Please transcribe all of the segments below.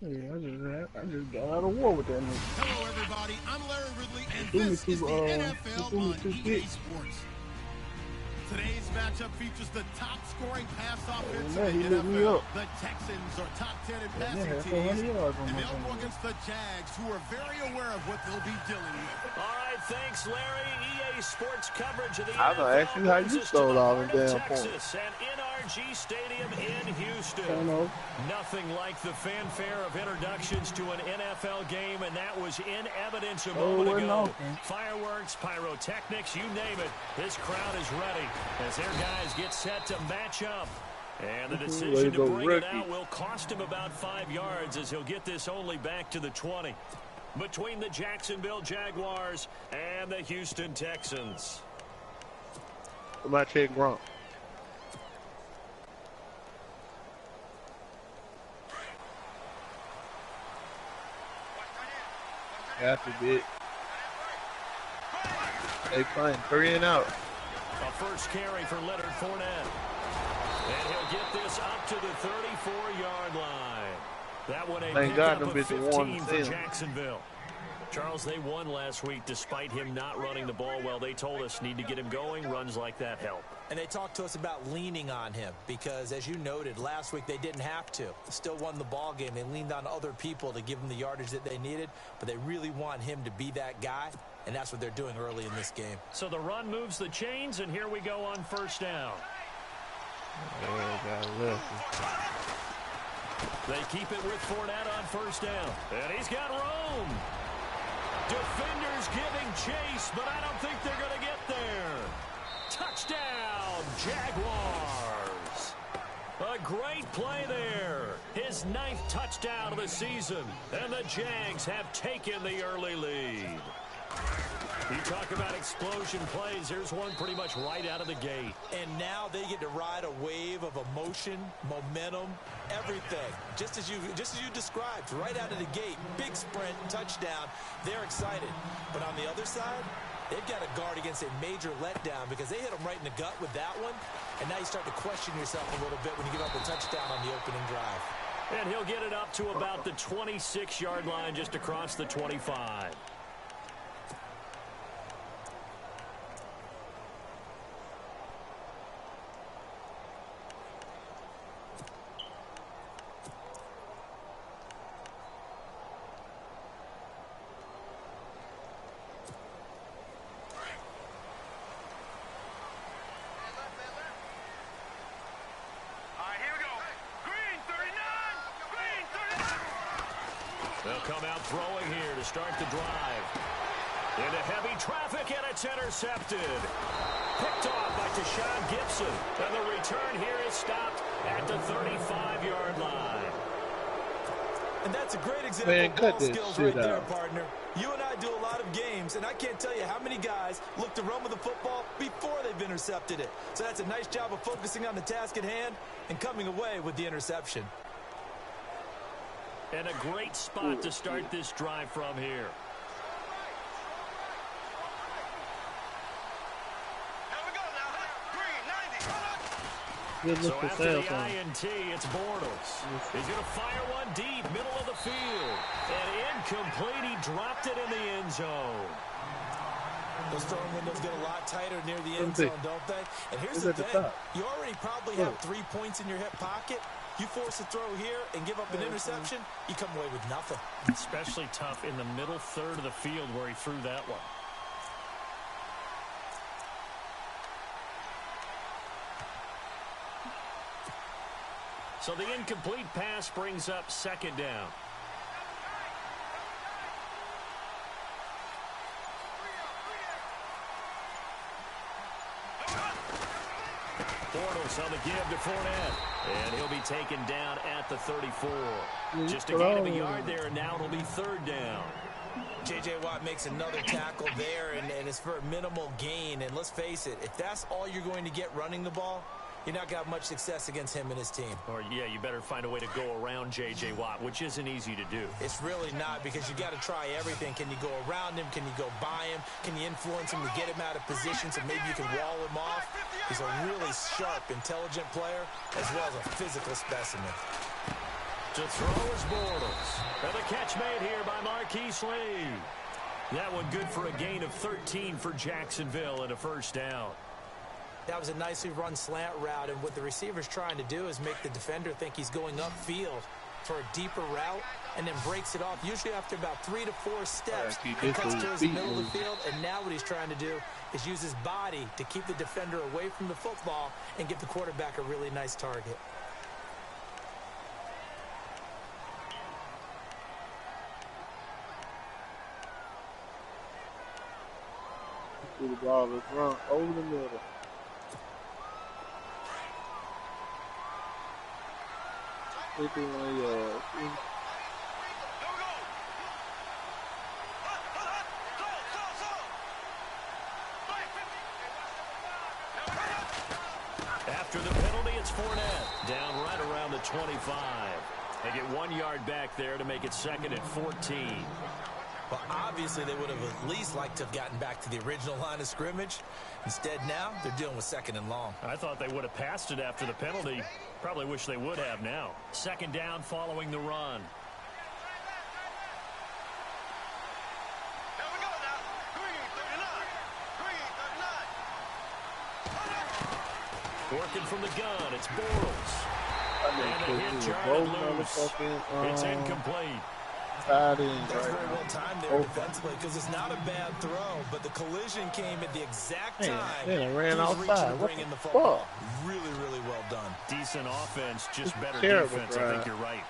I just got out of war with that nigga. Hello, everybody. I'm Larry Ridley, and this is the NFL on EA Sports. Today's matchup features the top-scoring pass offense in the NFL. The Texans are top 10 in passing teams, and they'll go against the Jags, who are very aware of what they'll be dealing with. All right, thanks, Larry. EA Sports coverage of the I was going to ask you how you stole all them damn points. Texas and NRG Stadium in Houston. Nothing like the fanfare of introductions to an NFL game, and that was in evidence a moment ago. Fireworks, pyrotechnics, you name it. This crowd is ready as their guys get set to match up. And the decision to bring it out will cost him about 5 yards as he'll get this only back to the 20. Between the Jacksonville Jaguars and the Houston Texans. My check Gronk. After bit. They playing 3 and out. A first carry for Leonard Fournette. And he'll get this up to the 34-yard line. That one a pickup of 15 for Jacksonville. Charles, they won last week despite him not running the ball well. They told us need to get him going. Runs like that help. And they talked to us about leaning on him because, as you noted, last week they didn't have to. Still won the ball game. They leaned on other people to give them the yardage that they needed, but they really want him to be that guy, and that's what they're doing early in this game. So the run moves the chains, and here we go on first down. They keep it with Fournette on first down. And he's got room. Defenders giving chase, but I don't think they're going to get there. Touchdown, Jaguars. A great play there. His 9th touchdown of the season. And the Jags have taken the early lead. You talk about explosion plays. Here's one pretty much right out of the gate. And now they get to ride a wave of emotion, momentum, everything. Just as you described, right out of the gate. Big sprint, touchdown. They're excited. But on the other side, they've got to guard against a major letdown because they hit them right in the gut with that one. And now you start to question yourself a little bit when you give up the touchdown on the opening drive. And he'll get it up to about the 26-yard line just across the 25. They'll come out throwing here to start the drive. Into heavy traffic, and it's intercepted. Picked off by Deshaun Gibson. And the return here is stopped at the 35-yard line. And that's a great example of ball skills right there, partner. You and I do a lot of games, and I can't tell you how many guys look to run with the football before they've intercepted it. So that's a nice job of focusing on the task at hand and coming away with the interception. And a great spot to start this drive from here. So after the INT, it's Bortles. He's going to fire one deep, middle of the field. And incomplete, he dropped it in the end zone. Those throwing windows get a lot tighter near the end zone, don't they? And here's the thing. You already probably have 3 points in your hip pocket. You force a throw here and give up an interception, you come away with nothing. Especially tough in the middle third of the field where he threw that one. So the incomplete pass brings up second down. Bortles on the give to Fournette. And he'll be taken down at the 34. Just a gain of a yard there, and now it'll be third down. J.J. Watt makes another tackle there, and it's for a minimal gain. And let's face it, if that's all you're going to get running the ball, you're not got much success against him and his team. Or, yeah, you better find a way to go around J.J. Watt, which isn't easy to do. It's really not, because you got to try everything. Can you go around him? Can you go by him? Can you influence him to get him out of position so maybe you can wall him off? He's a really sharp, intelligent player, as well as a physical specimen. To throw is Bortles. And the catch made here by Marquise Lee. That one good for a gain of 13 for Jacksonville and a first down. That was a nicely run slant route, and what the receiver's trying to do is make the defender think he's going upfield for a deeper route, and then breaks it off, usually after about 3 to 4 steps. He cuts towards the middle of the field, and now what he's trying to do is use his body to keep the defender away from the football and give the quarterback a really nice target. The ball is run over the middle. After the penalty, it's Fournette. Down right around the 25. They get 1 yard back there to make it 2nd and 14. Well, obviously, they would have at least liked to have gotten back to the original line of scrimmage. Instead, now, they're dealing with 2nd and long. I thought they would have passed it after the penalty. Probably wish they would have now. 2nd down following the run. Working from the gun, it's Bortles. And the hit jarred loose. It's incomplete. That's very well timed there defensively, because it's not a bad throw, but the collision came at the exact time. Man, ran outside. What the fuck? Really, really well done. Decent offense, just better defense. I think you're right.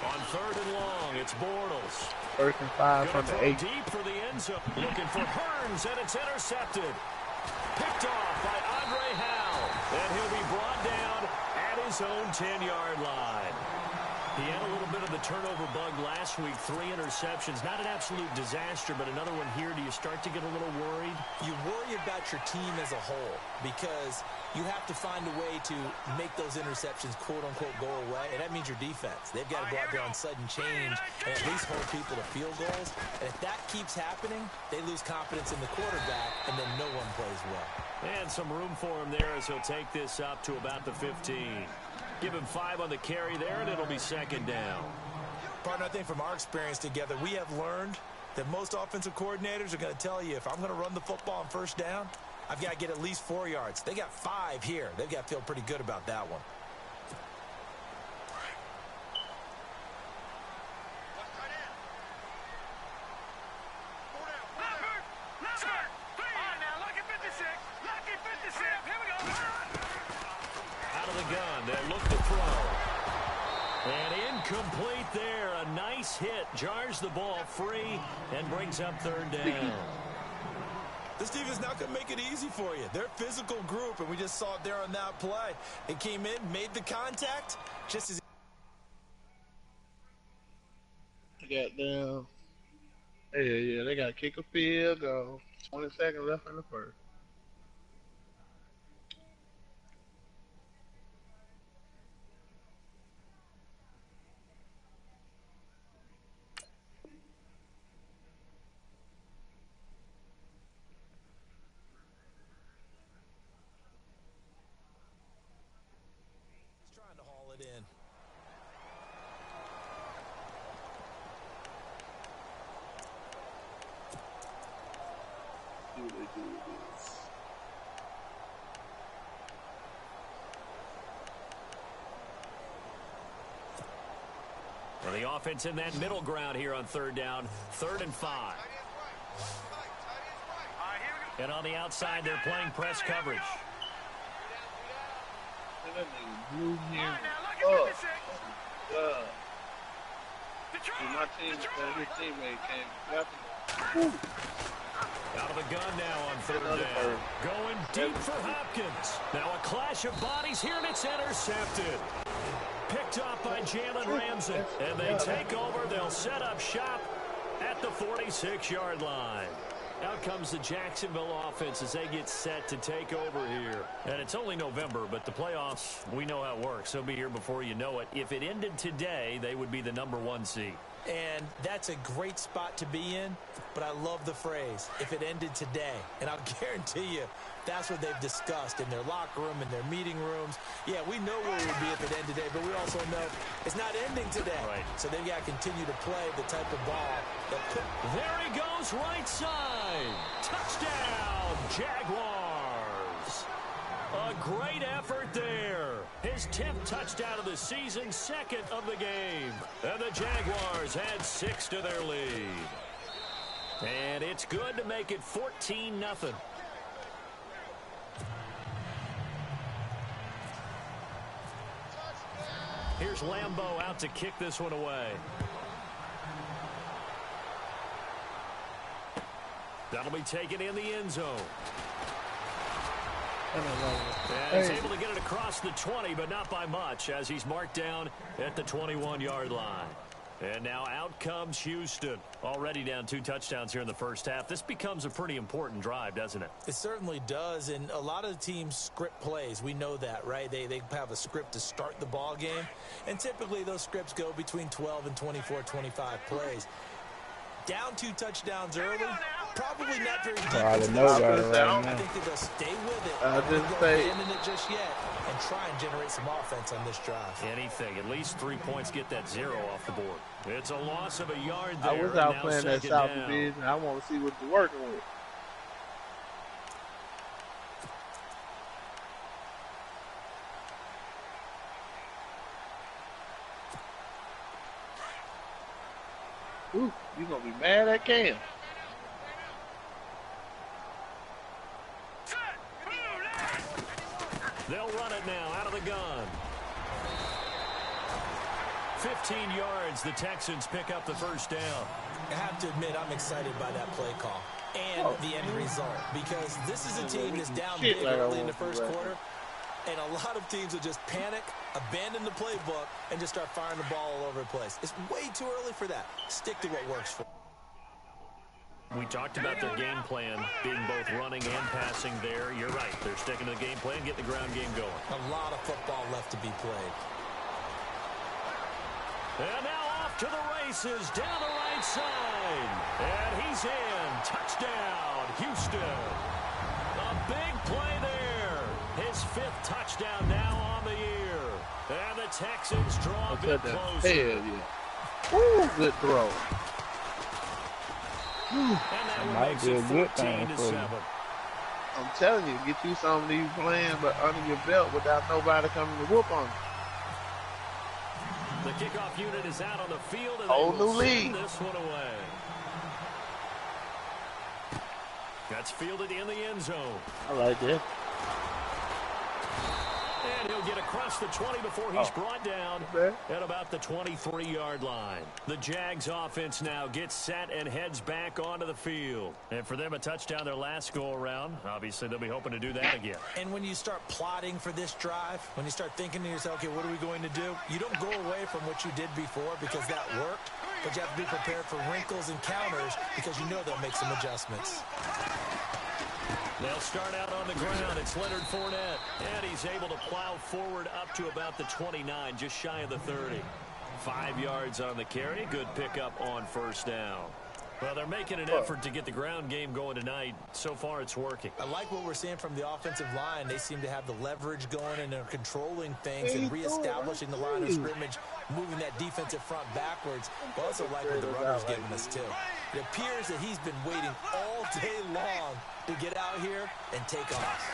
On 3rd and long, it's Bortles. 1st and 5 from the 8. Deep for the end zone. Looking for Hearns, and it's intercepted. Picked off by Andre Howell. And he'll be brought down at his own 10-yard line. He had a little bit of the turnover bug last week. 3 interceptions. Not an absolute disaster, but another one here. Do you start to get a little worried? You worry about your team as a whole, because you have to find a way to make those interceptions, quote-unquote, go away, and that means your defense. They've got to go out there on sudden change and at least hold people to field goals. And if that keeps happening, they lose confidence in the quarterback, and then no one plays well. And some room for him there as he'll take this up to about the 15. Give him 5 on the carry there, and it'll be 2nd down. Partner, I think from our experience together, we have learned that most offensive coordinators are going to tell you, if I'm going to run the football on 1st down, I've got to get at least 4 yards. They got 5 here. They've got to feel pretty good about that one. Complete there. A nice hit. Jars the ball free and brings up 3rd down. This defense not going to make it easy for you. They're a physical group, and we just saw it there on that play. It came in, made the contact, just as... Got down. Yeah, they got to kick a field goal. 20 seconds left in the 1st. in. Do they do this? Well, the offense in that middle ground here on 3rd down. 3rd and 5. And on the outside, they're playing press coverage. That nigga blew him up. My team, his teammate came. Out of the gun now on 3rd down. Going deep for Hopkins. Now a clash of bodies here, and it's intercepted. Picked off by Jalen Ramsey. And they take over. They'll set up shop at the 46-yard line. Out comes the Jacksonville offense as they get set to take over here. And it's only November, but the playoffs, we know how it works. They'll be here before you know it. If it ended today, they would be the #1 seed. And that's a great spot to be in, but I love the phrase, if it ended today. And I'll guarantee you, that's what they've discussed in their locker room, in their meeting rooms. Yeah, we know where it would be if it ended today, but we also know it's not ending today. Right. So they've got to continue to play the type of ball that could... There he goes, right side. Touchdown, Jaguars. A great effort there. His 10th touchdown of the season, 2nd of the game. And the Jaguars add 6 to their lead. And it's good to make it 14-0. Here's Lambeau out to kick this one away. That'll be taken in the end zone. And he's able to get it across the 20, but not by much, as he's marked down at the 21-yard line. And now out comes Houston. Already down 2 touchdowns here in the first half. This becomes a pretty important drive, doesn't it? It certainly does, and a lot of teams script plays. We know that, right? They have a script to start the ball game, and typically those scripts go between 12 and 24, 25 plays. Down 2 touchdowns early, probably not very deep. I didn't know about it right I now. think that they'll stay with it. I didn't say abandon it just yet and try and generate some offense on this drive. Anything. At least 3 points, get that 0 off the board. It's a loss of a yard there. I was out now playing that second South down. Division. I want to see what you're working with. Ooh, you're going to be mad at Cam. They'll run it now out of the gun. 15 yards. The Texans pick up the first down. I have to admit, I'm excited by that play call and the end result, because this is a team that's down big early in the first quarter, and a lot of teams will just panic, abandon the playbook, and just start firing the ball all over the place. It's way too early for that. Stick to what works for. We talked about their game plan being both running and passing there. You're right. They're sticking to the game plan, get the ground game going. A lot of football left to be played. And now off to the races, down the right side. And he's in. Touchdown, Houston. A big play there. His 5th touchdown now on the year. And the Texans draw a bit closer. Hell yeah. Woo, good throw. And that one makes it 14-7. I'm telling you, get you some of these playing, but under your belt without nobody coming to whoop on you. The kickoff unit is out on the field, and Hold they the will lead. send this one away. That's fielded in the end zone. I like that. And he'll get across the 20 before he's brought down at about the 23-yard line. The Jags offense now gets set and heads back onto the field. And for them, a touchdown their last go-around. Obviously, they'll be hoping to do that again. And when you start plotting for this drive, when you start thinking to yourself, okay, what are we going to do? You don't go away from what you did before because that worked, but you have to be prepared for wrinkles and counters because you know they'll make some adjustments. They'll start out on the ground. It's Leonard Fournette. And he's able to plow forward up to about the 29, just shy of the 30. 5 yards on the carry. Good pickup on first down. Well, they're making an effort to get the ground game going tonight. So far, it's working. I like what we're seeing from the offensive line. They seem to have the leverage going, and they're controlling things and reestablishing the line of scrimmage, moving that defensive front backwards. I also like what the runner's giving us, too. It appears that he's been waiting all day long to get out here and take off.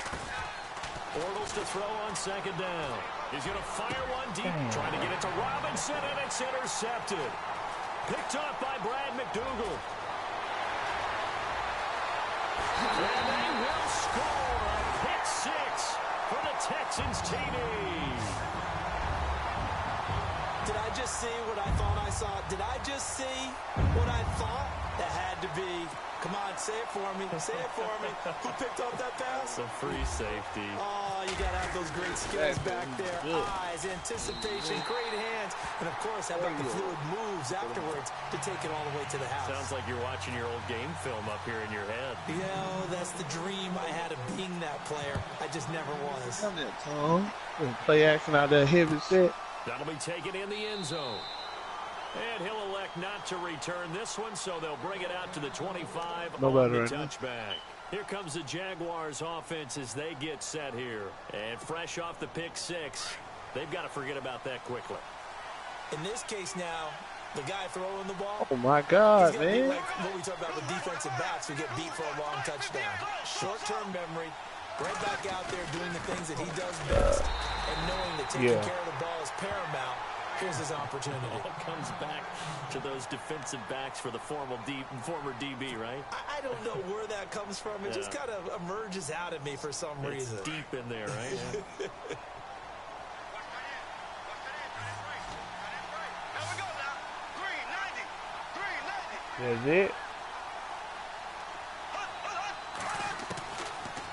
Bortles to throw on second down. He's going to fire one deep, trying to get it to Robinson, and it's intercepted. Picked up by Brad McDougal. And they will score a pick 6 for the Texans TD. Did I just see what I thought I saw? Did I just see what I thought? That had to be Come on, say it for me. Say it for me. Who picked up that pass? The free safety. Oh, you got to have those great skills back there. Eyes, anticipation, great hands. And, of course, how about the fluid moves afterwards to take it all the way to the house. Sounds like you're watching your old game film up here in your head. That's the dream I had of being that player. I just never was. Come there, Tom. Play action out there, heavy set. That'll be taken in the end zone. And he'll elect not to return this one, so they'll bring it out to the 25 on the touchback. Here comes the Jaguars offense as they get set here. And fresh off the pick six, they've got to forget about that quickly. In this case now, the guy throwing the ball. Oh, my God, man. Like what we talk about with defensive backs who get beat for a long touchdown. Short-term memory, right back out there doing the things that he does best, and knowing that taking care of the ball is paramount. Here's his opportunity. It all comes back to those defensive backs for the former DB, right? I don't know where that comes from. It just kind of emerges out of me for some reason. It's deep in there, right? That's it.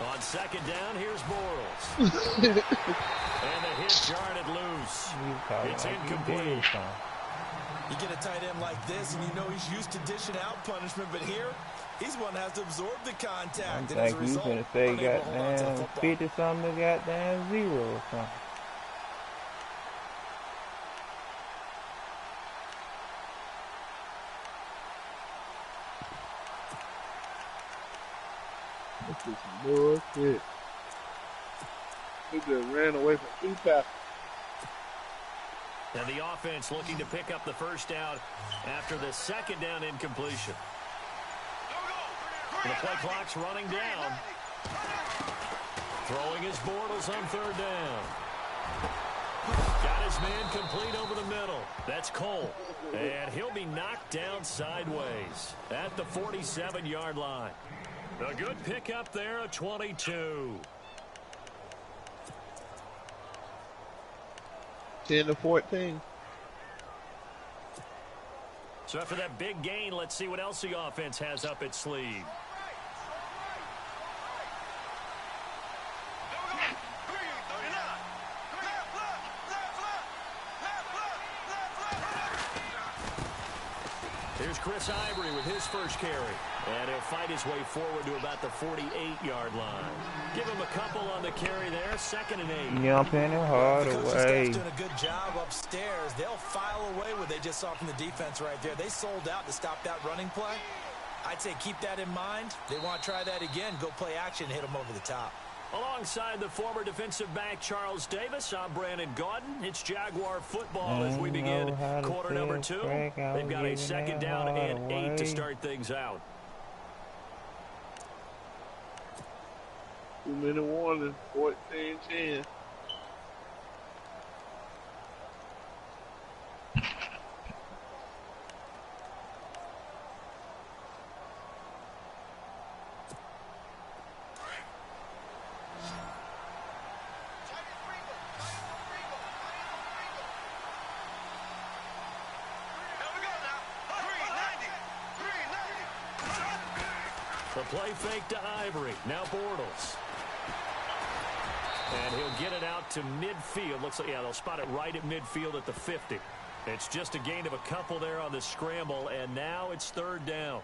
On second down, here's Bortles. And the hit jarred loose. It's incomplete. You get a tight end like this, and you know he's used to dishing out punishment, but here, he's one that has to absorb the contact. I think he's going to say goddamn 50-something to goddamn 0 or something. This is bullshit. He just ran away from 2 passes. And the offense looking to pick up the first down after the second down incompletion. And the play clock's running down. Throwing his Bortles on third down. Got his man complete over the middle. That's Cole. And he'll be knocked down sideways at the 47-yard line. A good pickup there, a 22. 10-14. So after that big gain, let's see what else the offense has up its sleeve. Here's Chris Ivory with his first carry. And he'll fight his way forward to about the 48-yard line. Give him a couple on the carry there. 2nd and 8. Jumping it hard away. Doing a good job upstairs. They'll file away what they just saw from the defense right there. They sold out to stop that running play. I'd say keep that in mind. They want to try that again. Go play action, hit them over the top. Alongside the former defensive back Charles Davis, I'm Brandon Gaudin. It's Jaguar football as we begin quarter number 2. They've got a second down and 8 to start things out. 2-minute warning, 14-10. The play fake to Ivory. Now Bortles. And he'll get it out to midfield. Looks like, they'll spot it right at midfield at the 50. It's just a gain of a couple there on the scramble, and now it's third down.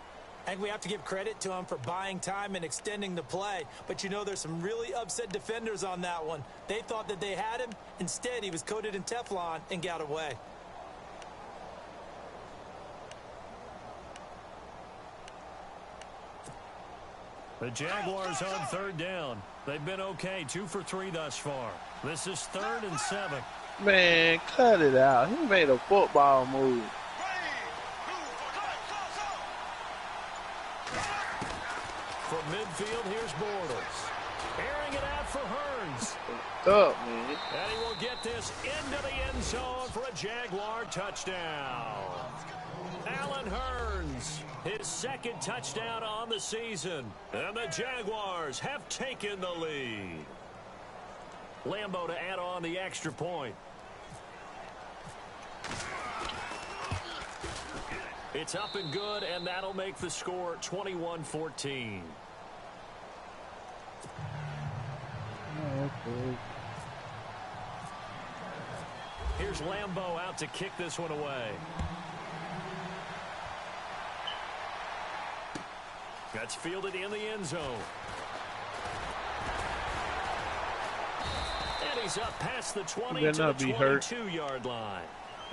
And we have to give credit to him for buying time and extending the play. But, there's some really upset defenders on that one. They thought that they had him. Instead, he was coated in Teflon and got away. The Jaguars on third down. They've been okay, 2 for 3 thus far. This is 3rd and 7. Man, cut it out. He made a football move. From midfield, here's Bortles. Airing it out for Hearns. What's up, man? And he will get this into the end zone for a Jaguar touchdown. Allen Hearns, his 2nd touchdown on the season. And the Jaguars have taken the lead. Lambeau to add on the extra point. It's up and good, and that'll make the score 21-14. Okay. Here's Lambeau out to kick this one away. That's fielded in the end zone. And he's up past the 20 to the 22-yard line.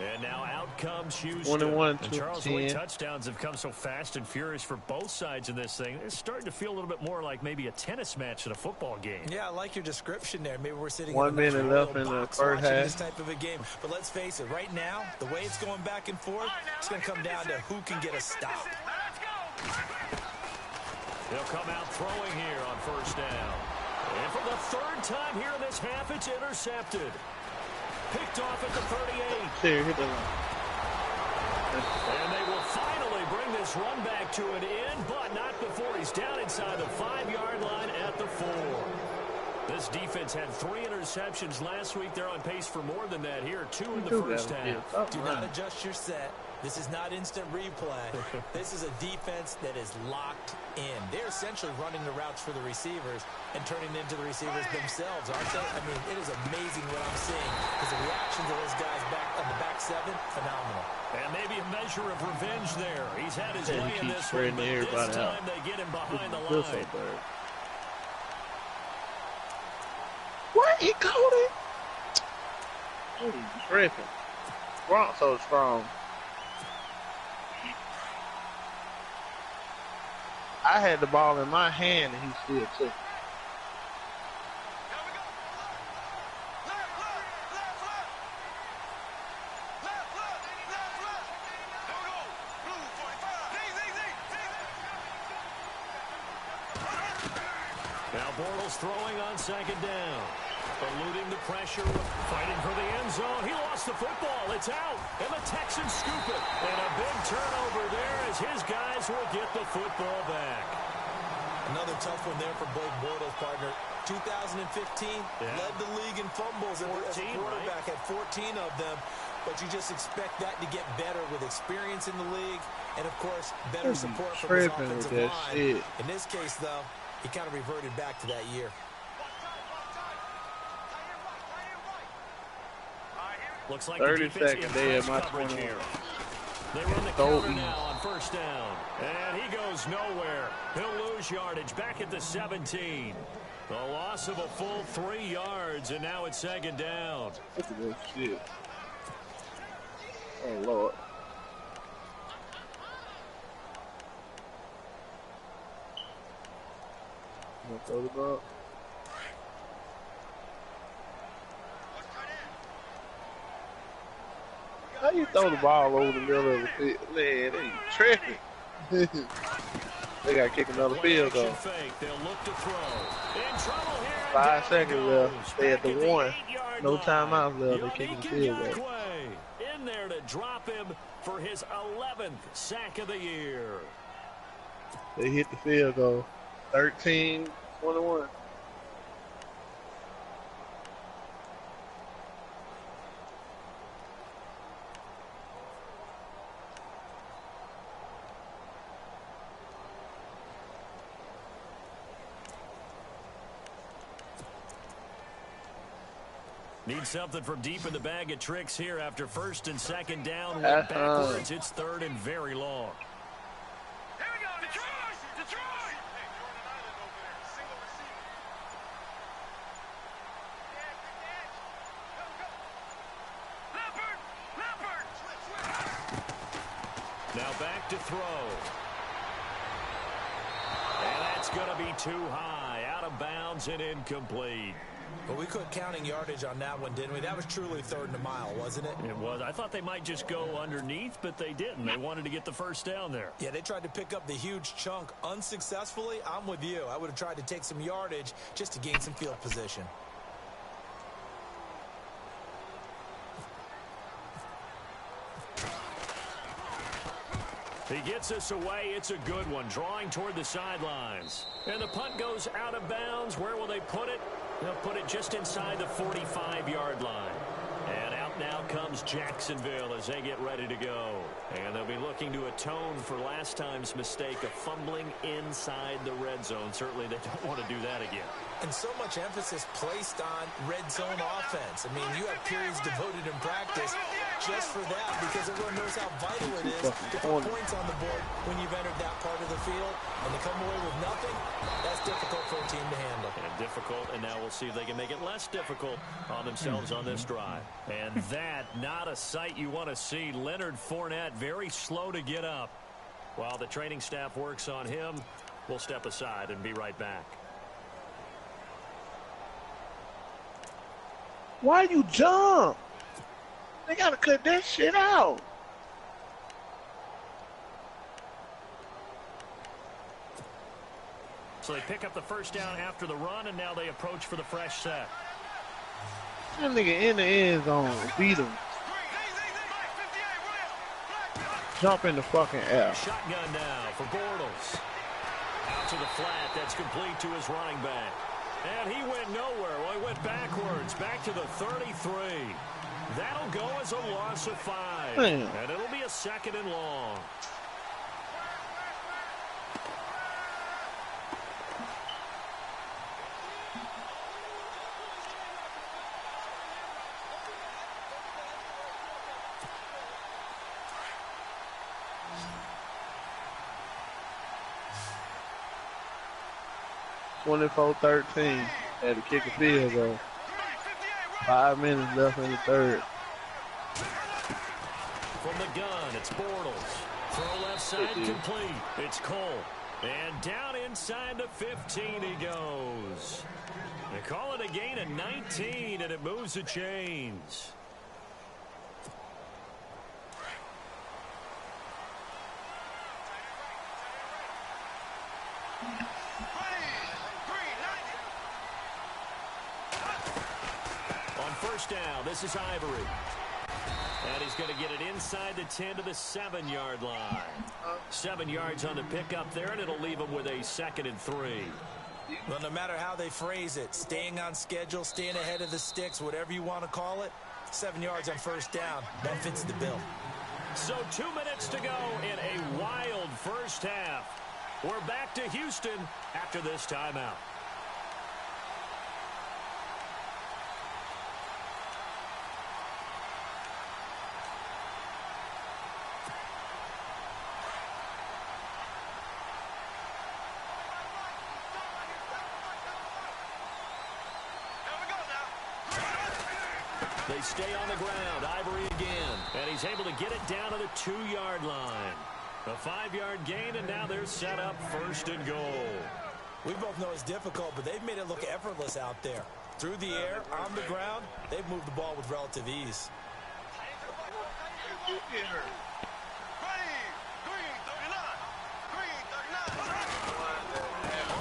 And now out comes Houston. 21 and Charles, the way touchdowns have come so fast and furious for both sides in this thing, it's starting to feel a little bit more like maybe a tennis match than a football game. Yeah, I like your description there. Maybe we're sitting 1 minute left in the first half. This type of a game. But let's face it, right now, the way it's going back and forth, it's going to come down to who can get a stop. They'll come out throwing here on first down. And for the third time here in this half, it's intercepted. Picked off at the 38. Here, hit the line. And they will finally bring this run back to an end, but not before he's down inside the 5-yard line at the 4. This defense had 3 interceptions last week. They're on pace for more than that here, 2 in the first half. Do not adjust your set. This is not instant replay. This is a defense that is locked in. They're essentially running the routes for the receivers and turning into the receivers themselves, aren't they? I mean, it is amazing what I'm seeing because the reactions of those guys back on the back 7, phenomenal. And maybe a measure of revenge there. He's had his way in this one, but this time they get him behind the line. What? He caught it? He's tripping. Bronk's so strong. I had the ball in my hand and he still took it. Now Bortles throwing on second down. Eluding the pressure, fighting for the end zone. He lost the football. It's out. And the Texans scoop it. And a big turnover there as his guys will get the football back. Another tough one there for Blake Bortles, partner. 2015, led the league in fumbles 14, as a quarterback, right? Had 14 of them. But you just expect that to get better with experience in the league and, of course, better support from his offensive line. In this case, though, he kind of reverted back to that year. Looks like 30 seconds there, my 20 here. They run the counter now on first down. And he goes nowhere. He'll lose yardage back at the 17. The loss of a full 3 yards, and now it's second down. Look at this shit. Oh, Lord. You want to throw the ball? How you throw the ball over the middle of the field? Man, they tripping. They got to kick another field goal. They'll look to throw. In trouble here. 5 seconds left. They at the 1. No timeouts left. They're kicking the field goal. In there to drop him for his 11th sack of the year. They hit the field goal. 13-21. Need something from deep in the bag of tricks here after first and second down. Went backwards. It's third and very long. Here we go. Detroit! Detroit! Now back to throw. And that's going to be too high. Out of bounds and incomplete. Well, we quit counting yardage on that one, didn't we? That was truly third and a mile, wasn't it? It was. I thought they might just go underneath, but they didn't. They wanted to get the first down there. Yeah, they tried to pick up the huge chunk unsuccessfully. I'm with you. I would have tried to take some yardage just to gain some field position. He gets us away. It's a good one. Drawing toward the sidelines. And the punt goes out of bounds. Where will they put it? They'll put it just inside the 45-yard line. And out now comes Jacksonville as they get ready to go. And they'll be looking to atone for last time's mistake of fumbling inside the red zone. Certainly they don't want to do that again. And so much emphasis placed on red zone offense. I mean, you have periods devoted in practice just for that because everyone knows how vital it is to put points on the board when you've entered that part of the field. And to come away with nothing, that's difficult for a team to handle. And difficult, and now we'll see if they can make it less difficult on themselves on this drive. And that, not a sight you want to see. Leonard Fournette very slow to get up. While the training staff works on him, we'll step aside and be right back. Why you jump? They gotta cut that shit out. So they pick up the first down after the run, and now they approach for the fresh set. That nigga in the end zone beat him. Jump in the fucking air. Shotgun now for Bortles. Out to the flat. That's complete to his running back. And he went nowhere. Well, he went backwards, back to the 33. That'll go as a loss of 5. Damn. And it'll be a 2nd and long. (24-13) had to kick a field goal. 5 minutes left in the third. From the gun, it's Bortles. Throw left side complete. It's Cole. And down inside the 15 he goes. They call it a gain of 19, and it moves the chains. First down, this is Ivory. And he's going to get it inside the 10 to the 7-yard line. 7 yards on the pickup there, and it'll leave him with a 2nd and 3. Well, no matter how they phrase it, staying on schedule, staying ahead of the sticks, whatever you want to call it, 7 yards on first down, that fits the bill. So 2 minutes to go in a wild first half. We're back to Houston after this timeout. They stay on the ground. Ivory again. And he's able to get it down to the 2-yard line. A 5-yard gain, and now they're set up 1st and goal. We both know it's difficult, but they've made it look effortless out there. Through the air, on the ground, they've moved the ball with relative ease. On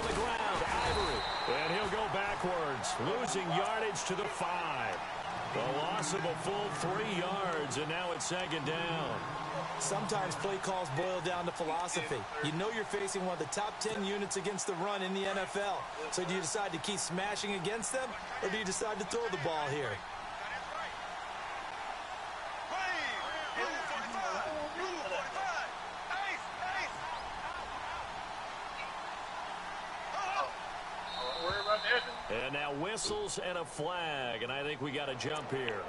the ground, Ivory. And he'll go backwards, losing yardage to the 5. A loss of a full 3 yards, and now it's 2nd down. Sometimes play calls boil down to philosophy. You know you're facing one of the top 10 units against the run in the NFL. So do you decide to keep smashing against them, or do you decide to throw the ball here? And now whistles and a flag, and I think we got a jump here.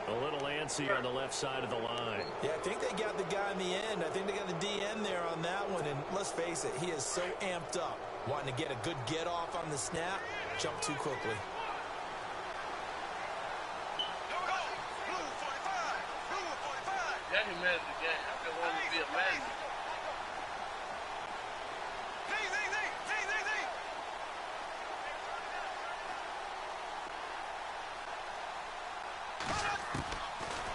A little antsy on the left side of the line. Yeah, I think they got the guy in the end. I think they got the DN there on that one, and let's face it, he is so amped up, wanting to get a good get off on the snap, jump too quickly. That he managed the game. I just wanted to be a man.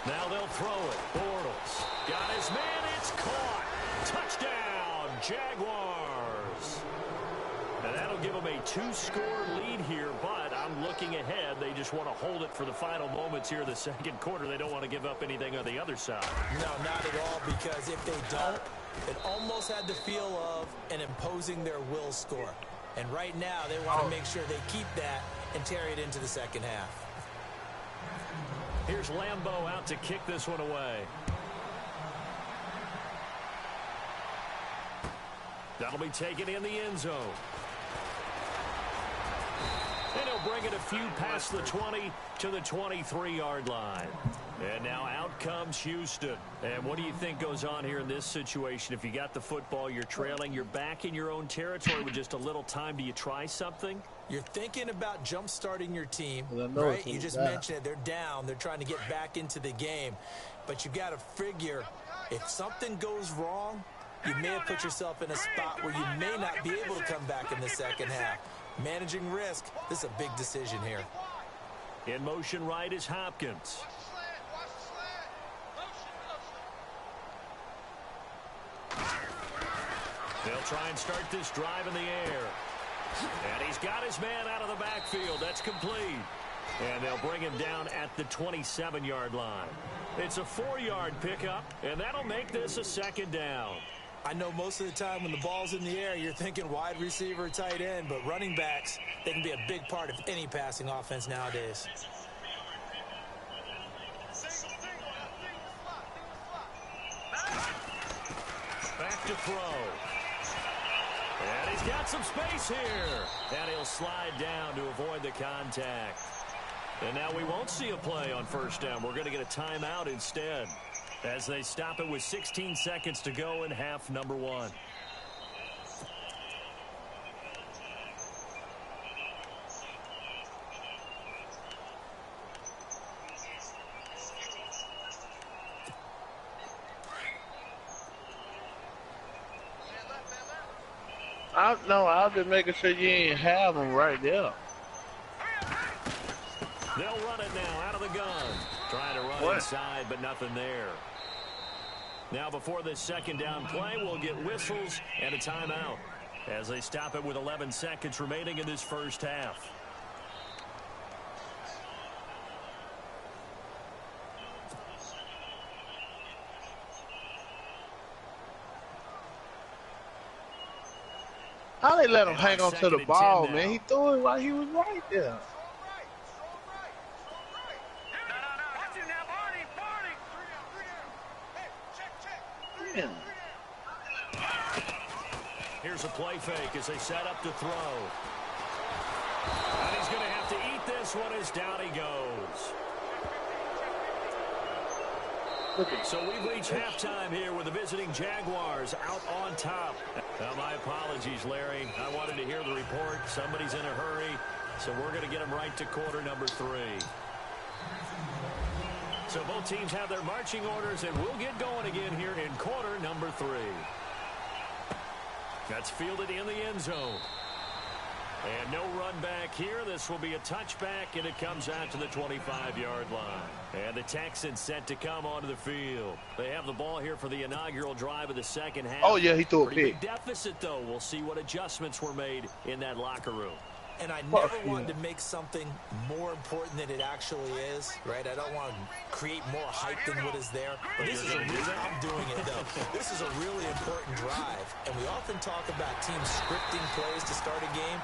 Now they'll throw it. Bortles got his man. It's caught. Touchdown, Jaguars. And that'll give them a 2-score lead here, but I'm looking ahead. They just want to hold it for the final moments here in the 2nd quarter. They don't want to give up anything on the other side. No, not at all, because if they don't, it almost had the feel of an imposing their will score. And right now, they want to make sure they keep that and carry it into the 2nd half. Here's Lambeau out to kick this one away. That'll be taken in the end zone. And he'll bring it a few past the 20 to the 23-yard line. And now out comes Houston. And what do you think goes on here in this situation? If you got the football, you're trailing, you're back in your own territory with just a little time. Do you try something? You're thinking about jump-starting your team, right? You just mentioned it. They're down. They're trying to get back into the game. But you got to figure, if something goes wrong, you may have put yourself in a spot where you may not be able to come back in the second half. Managing risk, this is a big decision here. In motion right is Hopkins. They'll try and start this drive in the air. And he's got his man out of the backfield. That's complete. And they'll bring him down at the 27-yard line. It's a 4-yard pickup, and that'll make this a second down. I know most of the time when the ball's in the air, you're thinking wide receiver, tight end, but running backs, they can be a big part of any passing offense nowadays. Back to throw. And he's got some space here. And he'll slide down to avoid the contact. And now we won't see a play on first down. We're going to get a timeout instead, as they stop it with 16 seconds to go in half number 1. I've been making sure you ain't have them right there. They'll run it now out of the gun. Trying to run inside, but nothing there. Now before this second down play, we'll get whistles and a timeout as they stop it with 11 seconds remaining in this first half. How they let him hang on to the ball, man? He threw it while he was right there. Man. Here's a play fake as they set up to throw. And he's going to have to eat this one as down he goes. So we've reached halftime here with the visiting Jaguars out on top. Now, my apologies, Larry. I wanted to hear the report. Somebody's in a hurry, so we're going to get them right to quarter number 3. So both teams have their marching orders, and we'll get going again here in quarter number 3. That's fielded in the end zone. And no run back here. This will be a touchback, and it comes out to the 25-yard line. And the Texans set to come onto the field. They have the ball here for the inaugural drive of the second half. Oh, yeah, he threw a Pretty pick. big deficit, though. We'll see what adjustments were made in that locker room. And I never wanted to make something more important than it actually is, right? I don't want to create more hype than what is there. But this is I'm doing it, though. This is a really important drive. And we often talk about teams scripting plays to start a game.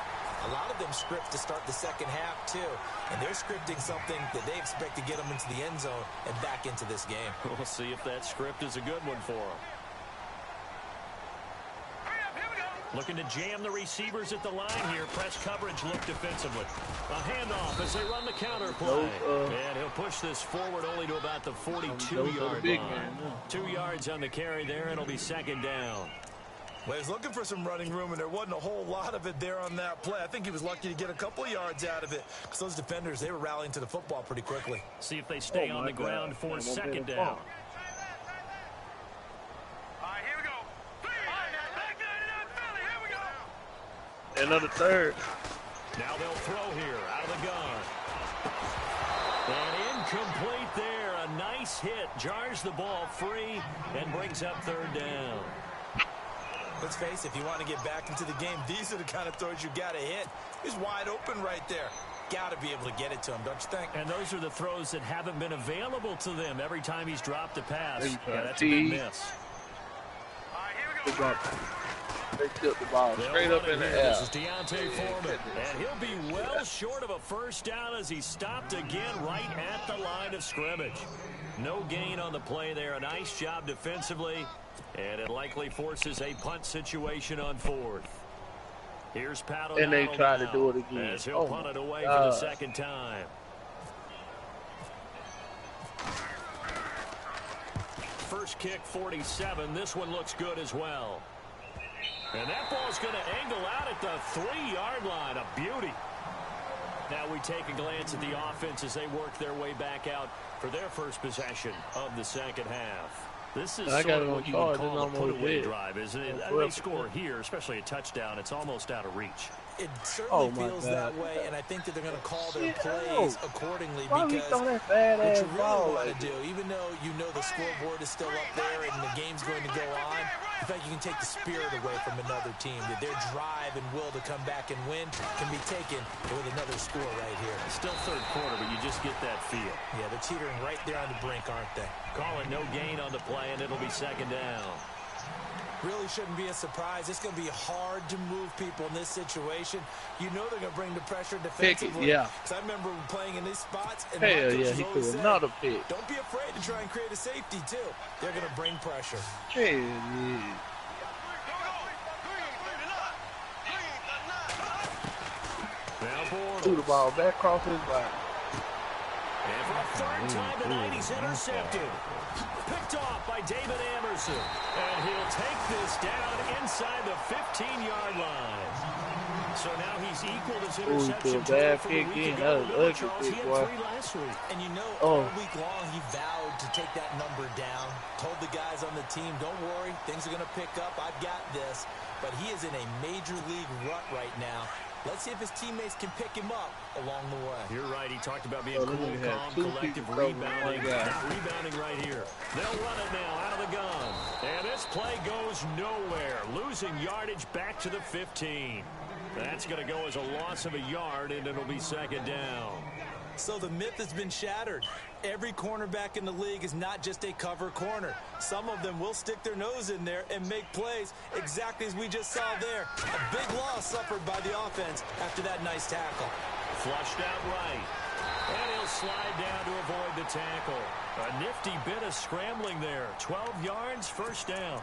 A lot of them script to start the second half, too. And they're scripting something that they expect to get them into the end zone and back into this game. We'll see if that script is a good one for them. Looking to jam the receivers at the line here. Press coverage look defensively. A handoff as they run the counter play. And he'll push this forward only to about the 42-yard line. 2 yards on the carry there, and it'll be second down. Well, he's looking for some running room, and there wasn't a whole lot of it there on that play. I think he was lucky to get a couple of yards out of it because those defenders, they were rallying to the football pretty quickly. See if they stay on the ground for second down. Another third. Now they'll throw here out of the gun. And incomplete there. A nice hit. Jars the ball free and brings up third down. Let's face it, if you want to get back into the game, these are the kind of throws you got to hit. He's wide open right there. Got to be able to get it to him, don't you think? And those are the throws that haven't been available to them every time he's dropped a pass. Yeah, that's a big miss. Good job. They tipped the ball straight up in the air. This is Deontay Foreman, and he'll be well short of a first down as he stopped again right at the line of scrimmage. No gain on the play there. A nice job defensively, and it likely forces a punt situation on fourth. Here's Pat O'Donnell. And they try to do it again. As he'll punt it away for the second time. First kick, 47. This one looks good as well. And that ball's going to angle out at the 3-yard line. A beauty. Now we take a glance at the offense as they work their way back out for their first possession of the second half. This is sort of what you would call a put-away drive, isn't it? They score here, especially a touchdown. It's almost out of reach. It certainly feels that way, and I think that they're going to call their plays accordingly because what you really want to do, even though you know the scoreboard is still up there and the game's going to go on, in fact, you can take the spirit away from another team. That their drive and will to come back and win can be taken with another score right here. Still third quarter, but you just get that feel. Yeah, they're teetering right there on the brink, aren't they? Calling no gain on the play, and it'll be second down. Really shouldn't be a surprise. It's going to be hard to move people in this situation. You know they're going to bring the pressure defensively. Yeah. Because I remember playing in these spots. And hell yeah, he threw another pick. Don't be afraid to try and create a safety, too. They're going to bring pressure. Hell yeah. Threw the ball back across his body. And for a third time tonight, he's intercepted. Picked off by David Amerson. And he'll take this down inside the 15-yard line. So now he's equaled his interception total from a week ago. Charles, he had 3 last week. And you know, all week long he vowed to take that number down. Told the guys on the team, don't worry, things are going to pick up. I've got this. But he is in a major league rut right now. Let's see if his teammates can pick him up along the way. You're right. He talked about being cool, calm, collective, rebounding. Not rebounding right here. They'll run it now out of the gun. And this play goes nowhere. Losing yardage back to the 15. That's going to go as a loss of a yard, and it'll be second down. So the myth has been shattered. Every cornerback in the league is not just a cover corner. Some of them will stick their nose in there and make plays exactly as we just saw there. A big loss suffered by the offense after that nice tackle. Flushed out right. And he'll slide down to avoid the tackle. A nifty bit of scrambling there. 12 yards, first down.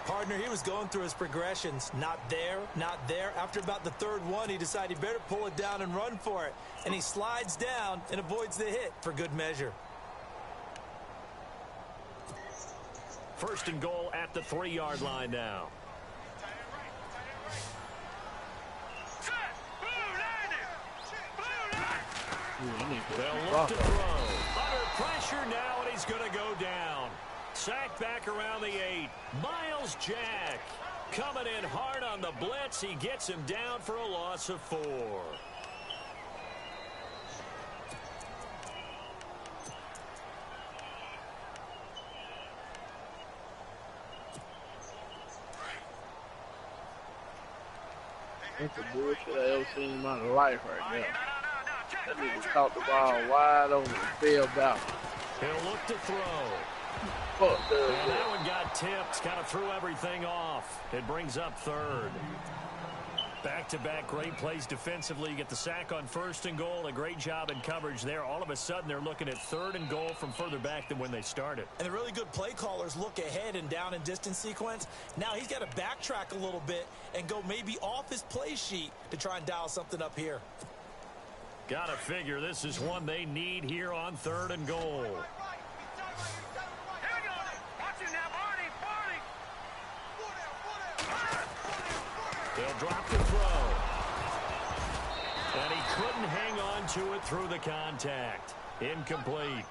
Partner, he was going through his progressions. Not there, not there. After about the third one, he decided he better pull it down and run for it. And he slides down and avoids the hit for good measure. First and goal at the 3-yard line now. They'll look to throw. Under pressure now, and he's going to go down. Sacked back around the 8. Miles Jack coming in hard on the blitz. He gets him down for a loss of 4. That's the bullshit I ever seen in my life right now. That nigga caught the ball wide on the field back. He'll look to throw. And that one got tipped, kind of threw everything off. It brings up third. Back-to-back great plays defensively. You get the sack on first and goal. A great job in coverage there. All of a sudden, they're looking at third and goal from further back than when they started. And the really good play callers look ahead and down and distance sequence. Now he's got to backtrack a little bit and go maybe off his play sheet to try and dial something up here. Got to figure this is one they need here on third and goal. They'll drop the throw. And he couldn't hang on to it through the contact. Incomplete.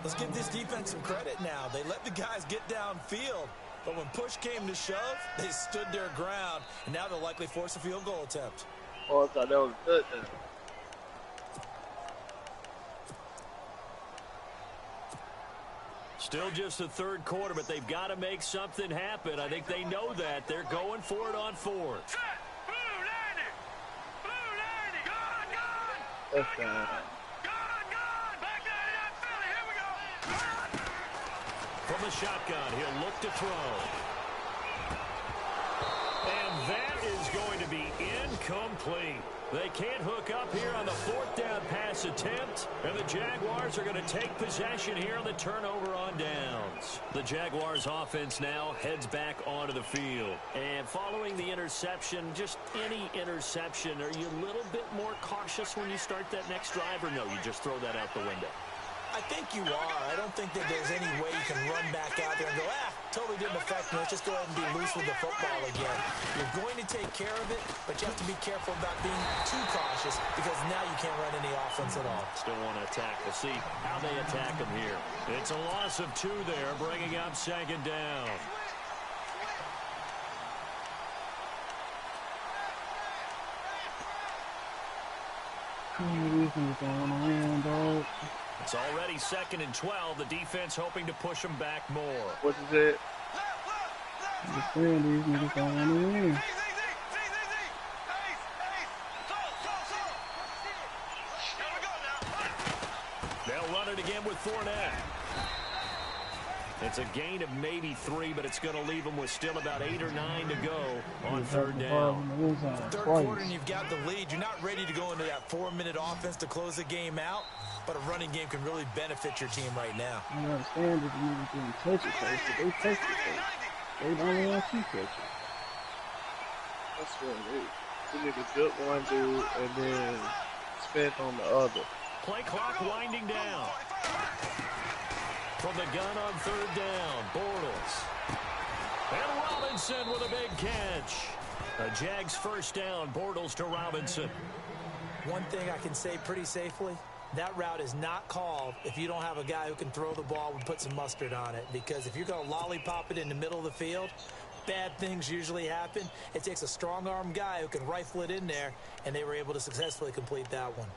Let's give this defense some credit now. They let the guys get downfield. But when push came to shove, they stood their ground. And now they'll likely force a field goal attempt. Oh, I thought that was a touchdown. Still just the third quarter, but they've got to make something happen. I think they know that. They're going for it on fourth. That's fine. From the shotgun, he'll look to throw. Incomplete. They can't hook up here on the fourth down pass attempt, and the Jaguars are going to take possession here on the turnover on downs. The Jaguars offense now heads back onto the field. And following the interception, just any interception, are you a little bit more cautious when you start that next drive, or no, you just throw that out the window? I think you are. I don't think that there's any way you can run back out there and go, totally didn't affect me. Let's just go ahead and be loose with the football again. You're going to take care of it, but you have to be careful about being too cautious because now you can't run any offense at all. Still want to attack. We'll see how they attack him here. It's a loss of 2 there, bringing up second down. It's already 2nd and 12. The defense hoping to push them back more. What is it? They'll run it again with Fournette. It's a gain of maybe 3, but it's going to leave them with still about 8 or 9 to go on 3rd down. Third quarter and you've got the lead. You're not ready to go into that 4-minute offense to close the game out, but a running game can really benefit your team right now. I understand if you didn't touch it first, but they touch it first. They don't want to touch it. That's what it is. We need a good one, dude, and then spend on the other. Play clock winding down. From the gun on 3rd down, Bortles. And Robinson with a big catch. A Jags first down, Bortles to Robinson. One thing I can say pretty safely, that route is not called if you don't have a guy who can throw the ball and put some mustard on it. Because if you're going to lollipop it in the middle of the field, bad things usually happen. It takes a strong-arm guy who can rifle it in there, and they were able to successfully complete that one.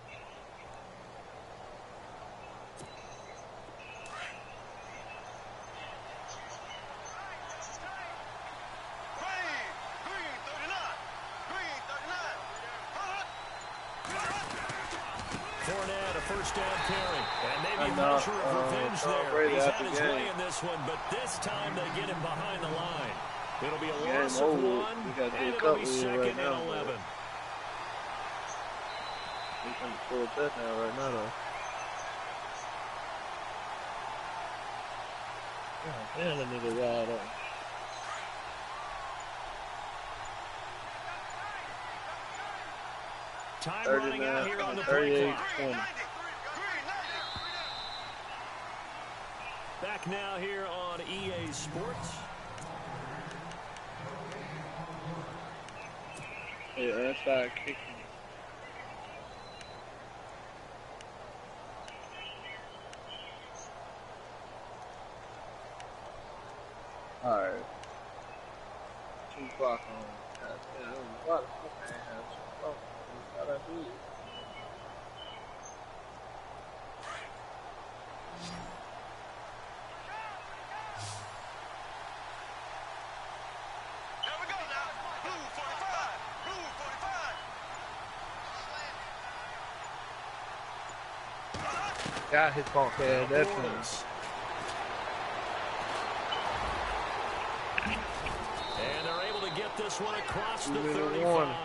Fournette, a first down carry. And maybe a measure of revenge there. He's had his way in this one, but this time they get him behind the line. It'll be a loss of 1, and it'll be 2nd and 11. We can pull that now right now, though. God damn, that nigga wide open. Time running out here on the play clock. 20. Back now here on EA Sports. Yeah, inside kicking. Alright. 2 o'clock on. God damn, what the fuck I have 2 o'clock. How'd I do it? Here we go now. Blue 45. Blue 45. Got his punk ass. That's him. And they're able to get this one across the 35.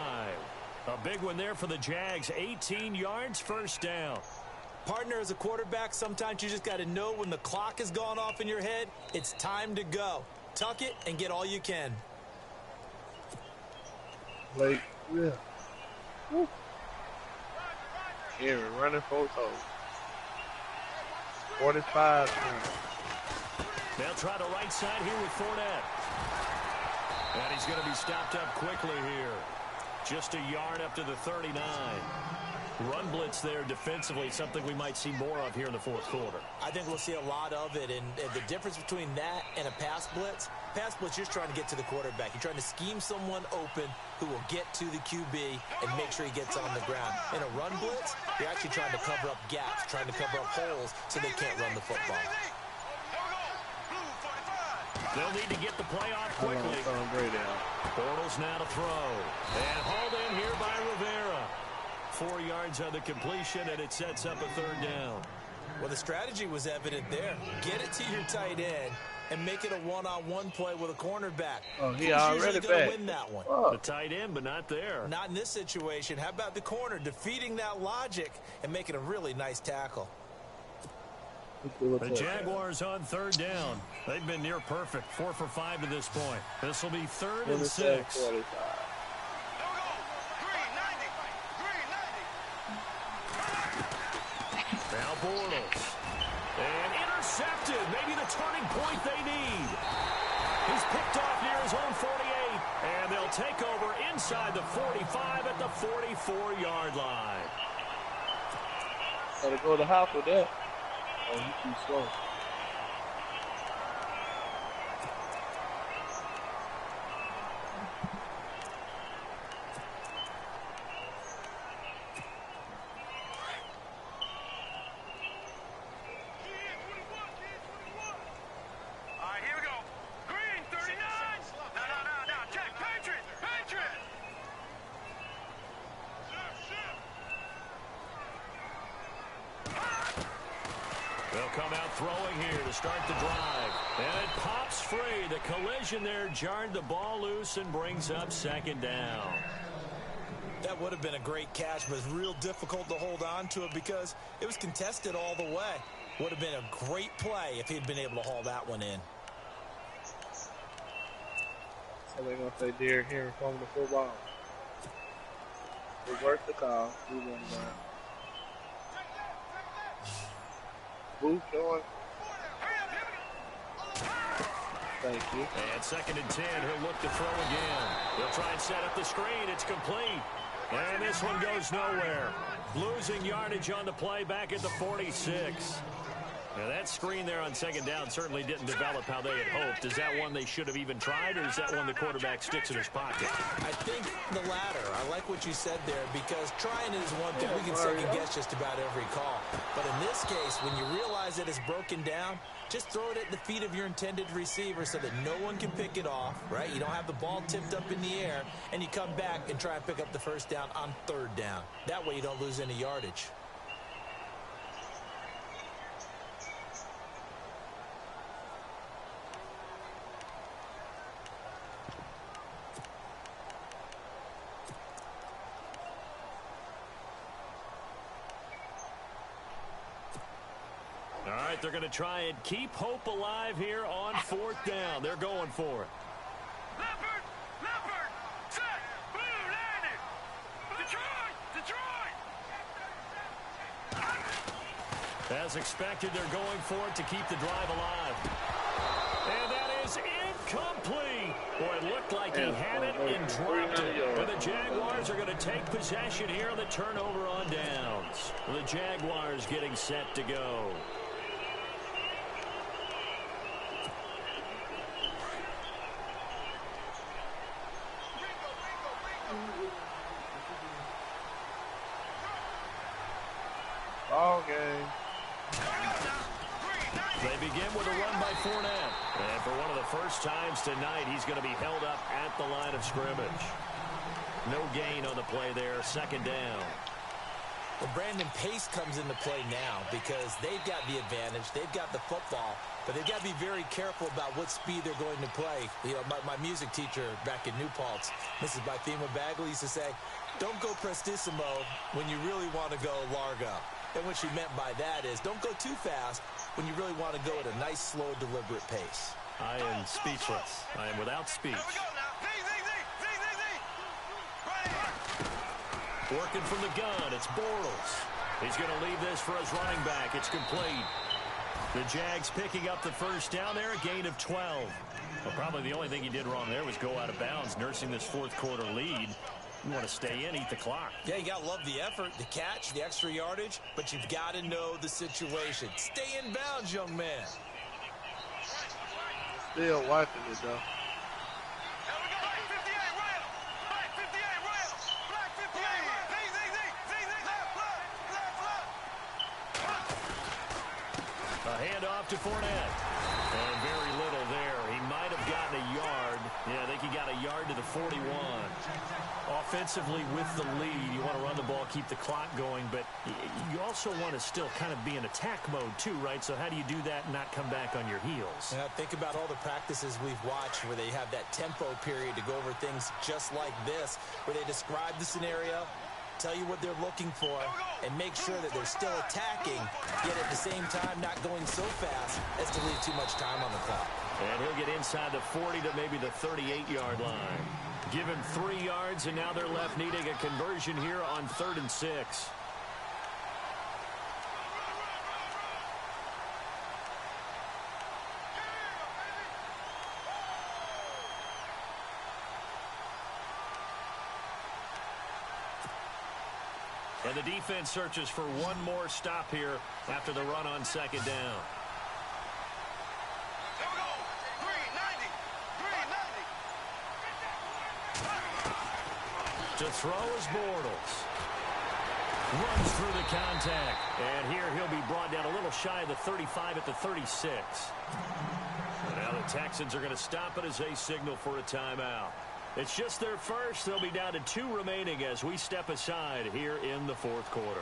A big one there for the Jags. 18 yards, first down. Partner, as a quarterback, sometimes you just got to know when the clock has gone off in your head, it's time to go. Tuck it and get all you can. Like, yeah. Woo. Here, running photo. 45. They'll try the right side here with Fournette. And he's going to be stopped up quickly here. Just a yard up to the 39. Run blitz there defensively, something we might see more of here in the 4th quarter. I think we'll see a lot of it, and the difference between that and a pass blitz, you're just trying to get to the quarterback. You're trying to scheme someone open who will get to the QB and make sure he gets on the ground. In a run blitz, you're actually trying to cover up gaps, trying to cover up holes so they can't run the football. They'll need to get the play off quickly. Bortles now to throw. And hauled in here by Rivera. 4 yards on the completion, and it sets up a 3rd down. Well, the strategy was evident there. Get it to your tight end and make it a one-on-one play with a cornerback. Oh, he Who's already usually going to back. win that one? Oh. The tight end, but not there. Not in this situation. How about the corner defeating that logic and making a really nice tackle? The Jaguars on third down. They've been near perfect. 4 for 5 to this point. This will be 3rd and 6. Now Bortles. And intercepted. Maybe the turning point they need. He's picked off near his own 48. And they'll take over inside the 45 at the 44-yard line. Gotta go to the house with that. Oh, he's too slow. Come out throwing here to start the drive. And it pops free. The collision there jarred the ball loose and brings up 2nd down. That would have been a great catch, but it's real difficult to hold on to it because it was contested all the way. Would have been a great play if he'd been able to haul that one in. So they're going to say Derrick Henry from the football. Reverse the call. We won down. Booth going. Thank you. And 2nd and 10. He'll look to throw again. He'll try and set up the screen. It's complete. And this one goes nowhere. Losing yardage on the play back at the 46. Now that screen there on 2nd down certainly didn't develop how they had hoped. Is that one they should have even tried, or is that one the quarterback sticks in his pocket? I think the latter. I like what you said there because trying is one thing. We can second guess just about every call. But in this case, when you realize that it's broken down, just throw it at the feet of your intended receiver so that no one can pick it off, right? You don't have the ball tipped up in the air, and you come back and try and pick up the 1st down on 3rd down. That way you don't lose any yardage. All right, they're going to try and keep hope alive here on 4th down. They're going for it. Leopard, set, blue, landed. Detroit. As expected, they're going for it to keep the drive alive. And that is incomplete. Boy, it looked like he had it and dropped it. But the Jaguars are going to take possession here on the turnover on downs. The Jaguars getting set to go. Ball game. They begin with a run by Fournette. And for one of the first times tonight, he's going to be held up at the line of scrimmage. No gain on the play there. 2nd down. Well, Brandon, pace comes into play now because they've got the advantage. They've got the football, but they've got to be very careful about what speed they're going to play. You know, my music teacher back in New Paltz, Mrs. Bythema Bagley, used to say, don't go prestissimo when you really want to go largo. And what she meant by that is don't go too fast when you really want to go at a nice, slow, deliberate pace. I am speechless. I am without speech. Working from the gun, it's Bortles. He's going to leave this for his running back. It's complete. The Jags picking up the 1st down there, a gain of 12. Well, probably the only thing he did wrong there was go out of bounds, nursing this 4th quarter lead. You want to stay in, eat the clock. Yeah, you got to love the effort, the catch, the extra yardage, but you've got to know the situation. Stay in bounds, young man. Still wiping it, though. A handoff to Fournette. And very little there. He might have got gotten a yard. Yeah, I think he got a yard to the 41. Offensively with the lead, you want to run the ball, keep the clock going, but you also want to still kind of be in attack mode too, right? So how do you do that and not come back on your heels? Yeah, think about all the practices we've watched where they have that tempo period to go over things just like this, where they describe the scenario, tell you what they're looking for, and make sure that they're still attacking, yet at the same time not going so fast as to leave too much time on the clock. And he'll get inside the 40 to maybe the 38-yard line. Give him 3 yards, and now they're left needing a conversion here on 3rd and 6. And the defense searches for one more stop here after the run on 2nd down. To throw is Bortles. Runs through the contact. And here he'll be brought down a little shy of the 35 at the 36. And now the Texans are going to stop it as they signal for a timeout. It's just their first. They'll be down to 2 remaining as we step aside here in the 4th quarter.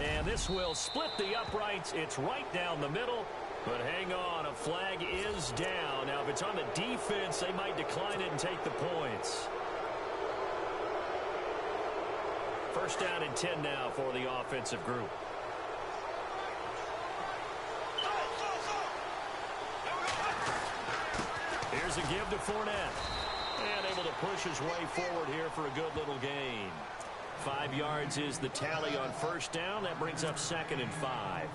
And this will split the uprights. It's right down the middle. But hang on, a flag is down. Now, if it's on the defense, they might decline it and take the points. 1st down and 10 now for the offensive group. Here's a give to Fournette. And able to push his way forward here for a good little gain. 5 yards is the tally on 1st down. That brings up 2nd and 5.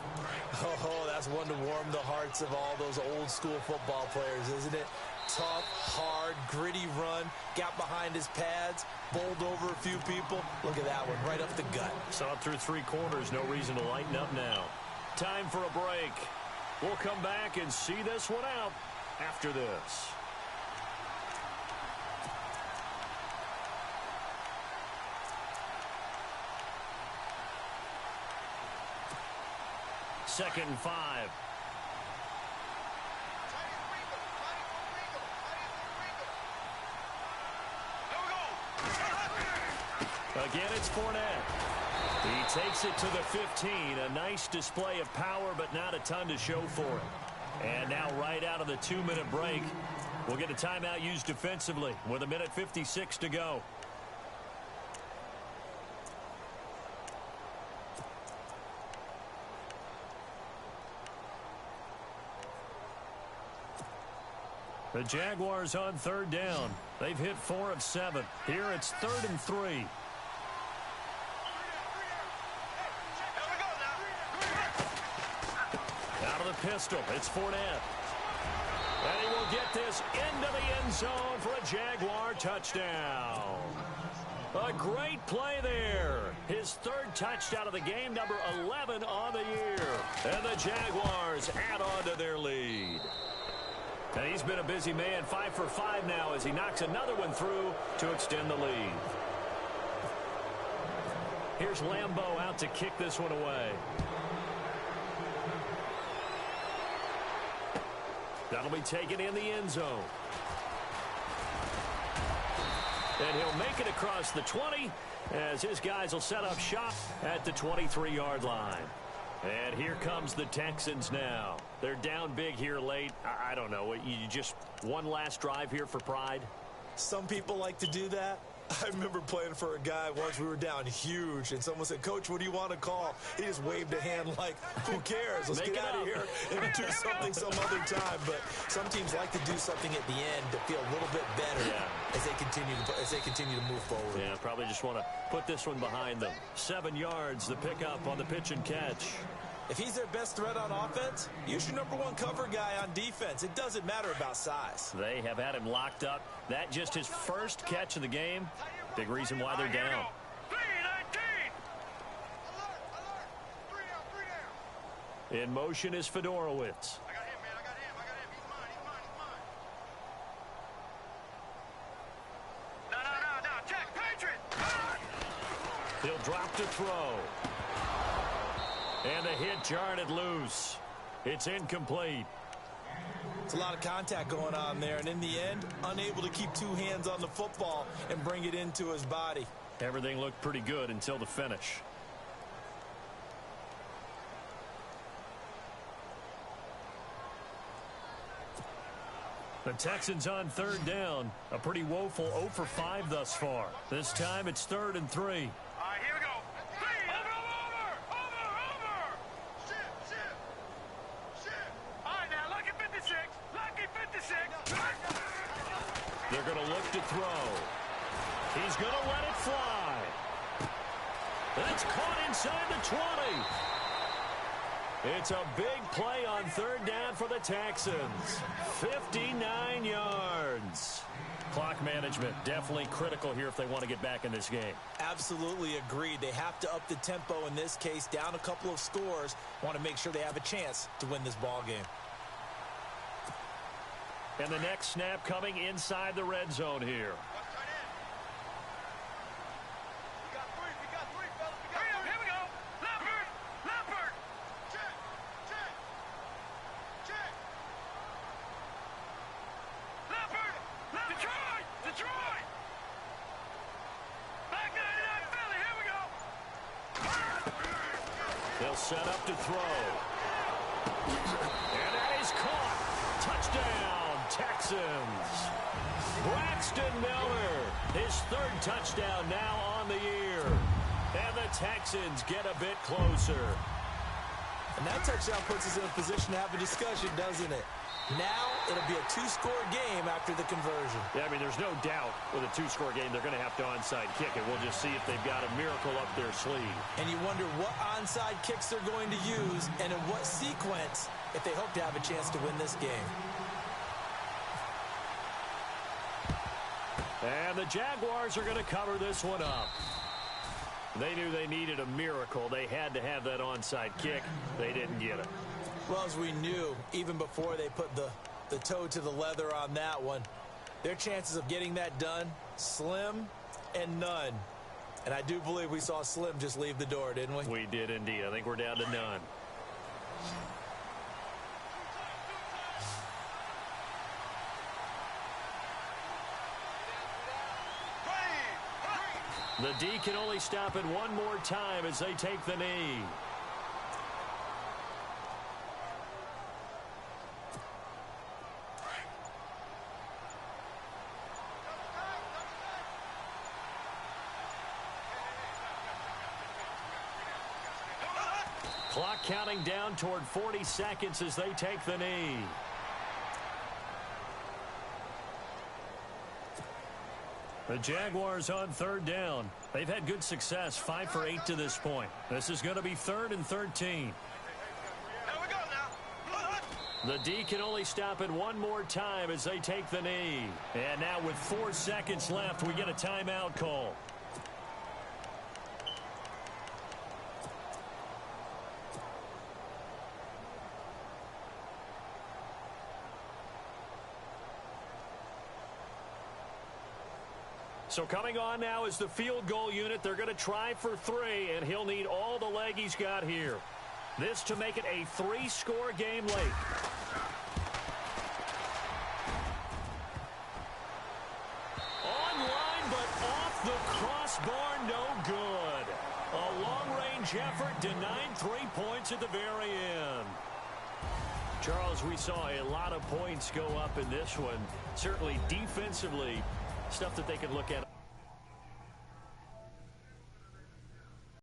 Oh, that's one to warm the hearts of all those old school football players, isn't it? Tough, hard, gritty run. Got behind his pads, bowled over a few people. Look at that one, right up the gut. Saw it through 3 quarters. No reason to lighten up now. Time for a break. We'll come back and see this one out after this. Second and 5. Again, it's Fournette. He takes it to the 15. A nice display of power, but not a ton to show for it. And now right out of the 2-minute break, we'll get a timeout used defensively with 1:56 to go. The Jaguars on 3rd down. They've hit 4 of 7. Here it's 3rd and 3. Out of the pistol, it's Fournette. And he will get this into the end zone for a Jaguar touchdown. A great play there. His 3rd touchdown of the game, number 11 on the year. And the Jaguars add on to their lead. And he's been a busy man, 5 for 5 now as he knocks another one through to extend the lead. Here's Lambeau out to kick this one away. That'll be taken in the end zone. And he'll make it across the 20 as his guys will set up shop at the 23-yard line. And here comes the Texans now. They're down big here late. I don't know. You just one last drive here for pride? Some people like to do that. I remember playing for a guy once. We were down huge, and someone said, "Coach, what do you want to call?" He just waved a hand like, who cares? Let's get out of here and do something some other time. But some teams like to do something at the end to feel a little bit better as they continue to move forward. Yeah, probably just want to put this one behind them. 7 yards, the pickup on the pitch and catch. If he's their best threat on offense, use your #1 cover guy on defense. It doesn't matter about size. They have had him locked up. That just his first catch of the game. Big reason why they're down. In motion is Fedorowicz. He'll drop to throw. And the hit jarred it loose. It's incomplete. It's a lot of contact going on there, and in the end, unable to keep two hands on the football and bring it into his body. Everything looked pretty good until the finish. The Texans on third down. A pretty woeful 0 for 5 thus far. This time it's 3rd and 3. All right, here we go. Over. Shit. All right, now, lucky 56. They're going to look to throw. He's going to let it fly. That's caught inside the 20. It's a big play on third down for the Texans. 59 yards. Clock management definitely critical here if they want to get back in this game. Absolutely agreed. They have to up the tempo in this case, down a couple of scores. Want to make sure they have a chance to win this ball game. And the next snap coming inside the red zone here. They'll set up to throw. And that is caught. Touchdown, Texans. Braxton Miller, his 3rd touchdown now on the year. And the Texans get a bit closer. And that touchdown puts us in a position to have a discussion, doesn't it? Now it'll be a 2-score game after the conversion. Yeah, I mean, there's no doubt with a 2-score game they're going to have to onside kick it. We'll just see if they've got a miracle up their sleeve. And you wonder what onside kicks they're going to use and in what sequence if they hope to have a chance to win this game. And the Jaguars are going to cover this one up. They knew they needed a miracle. They had to have that onside kick. They didn't get it. Well, as we knew, even before they put the toe to the leather on that one, their chances of getting that done, slim and none. And I do believe we saw Slim just leave the door, didn't we? We did indeed. I think we're down to none. The D can only stop it one more time as they take the knee. Clock counting down toward 40 seconds as they take the knee. The Jaguars on third down. They've had good success, 5 for 8 to this point. This is going to be 3rd and 13. The D can only stop it one more time as they take the knee. And now with 4 seconds left, we get a timeout call. So coming on now is the field goal unit. They're going to try for 3, and he'll need all the leg he's got here. This to make it a 3-score game late. Online, but off the crossbar, no good. A long-range effort denied 3 points at the very end. Charles, we saw a lot of points go up in this one. Certainly defensively, stuff that they can look at.